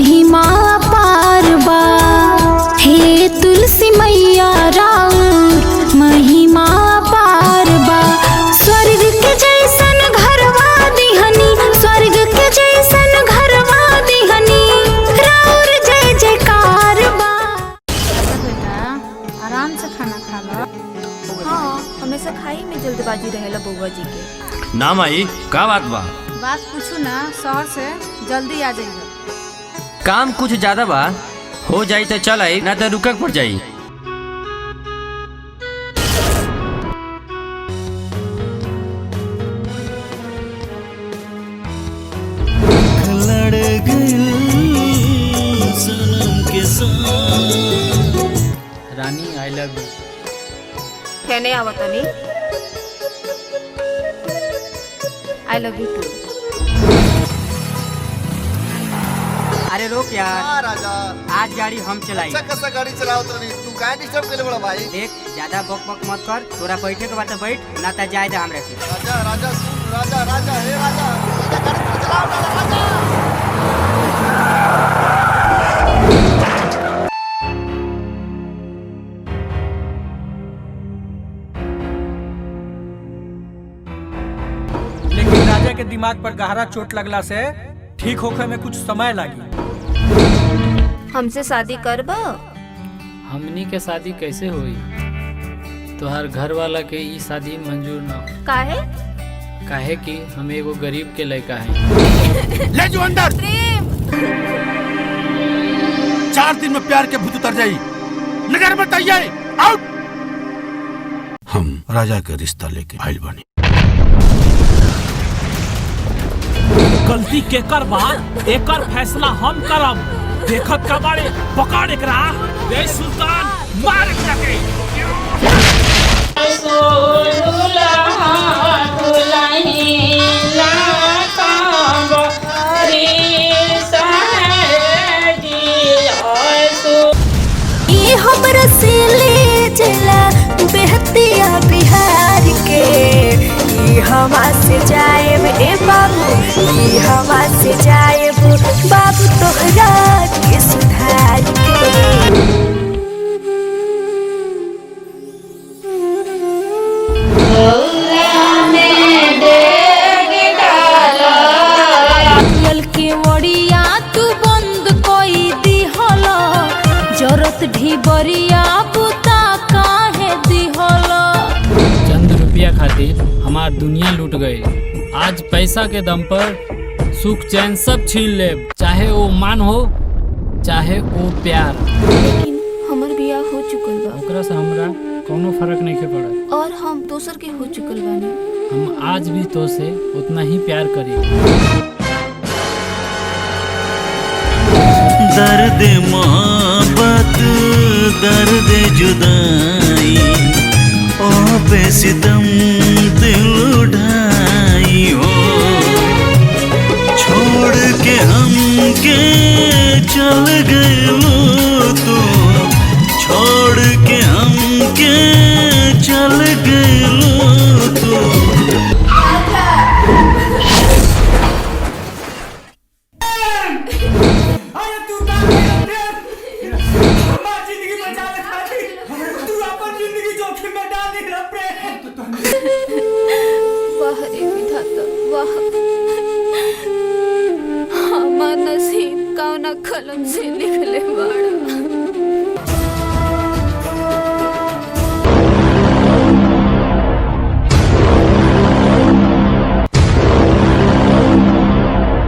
महिमा पार बा। हे तुलसी मैया राउर महिमा पार बा। स्वर्ग के जैसन घरवा दिहनी, स्वर्ग के जैसन घरवा दिहनी, राउर जय जयकार बा। बेटा आराम से खाना खा लो। हाँ, हमेशा खाई में जल्दबाजी रहेला बउआ जी के। ना माई का बात बा? बात पूछू ना, शहर से जल्दी आ जाइए। काम कुछ ज्यादा बा, हो जाई तो चल आई, ना तो रुकक पड़ जाई। लड़ गई सनम के साथ। रानी आई लव यू। कहने आवतनी आई लव यू टू। अरे रोक यार। हाँ राजा, आज गाड़ी हम चलाई। अच्छा कैसा गाड़ी चलाओ तो नहीं, तू काहे डिस्टर्ब करे बड़ा भाई? देख ज्यादा बक बक मत कर, तोरा बैठे के बात बैठ, ना तो जाए दे हमरा के। राजा राजा सुन, राजा राजा हे राजा, गाड़ी चलाओ राजा। लेकिन राजा के दिमाग पर गहरा चोट लगला से ठीक होखे में कुछ समय लगी। हमसे शादी करबा? हमनी के शादी कैसे हुई? तोहार घर वाला के ई शादी मंजूर न हो। काहे? काहे कि हम एगो गरीब के लड़का हैं। ले जो अंदर। 4 दिन में प्यार के भूत उतर जाई। नजर मत आइए, आउट। हम राजा के रिश्ता लेके आइल बानी। गलती केकर बा एकर फैसला हम करब। देखत का बारे पकड़ एकरा। जय सुल्तान मार एकरा के। ये हमरा से ले चला बेहतिया बिहार के। ये हवा से जाएब ए बाबू, ये हवा से जाएब बाबू तोहरा के सुधार के। के वड़िया तू बंद कोई दिहला, जरत ढिबरिया पुता काहे दिहला। चंद रुपया खातिर हमार दुनिया लूट गई। आज पैसा के दम पर सुख चैन सब छीन ले, चाहे वो मान हो चाहे वो प्यार। लेकिन हमर बियाह हो चुकल बा। ओकरा से हमरा कोनो फर्क नहीं के पड़ा। और हम दोसर के हो चुकल बानी। हम आज भी तो से उतना ही प्यार करी। दर्द मोहब्बत, दर्द जुदाई, ओ बेसितम दिल उठाई हो। छोड़ के हमके चल गए तो, छोड़ के हमके चल गए तो। वाह रे विधाता वाह, हमार नसीब कौना कलम से निकले बाड़ा।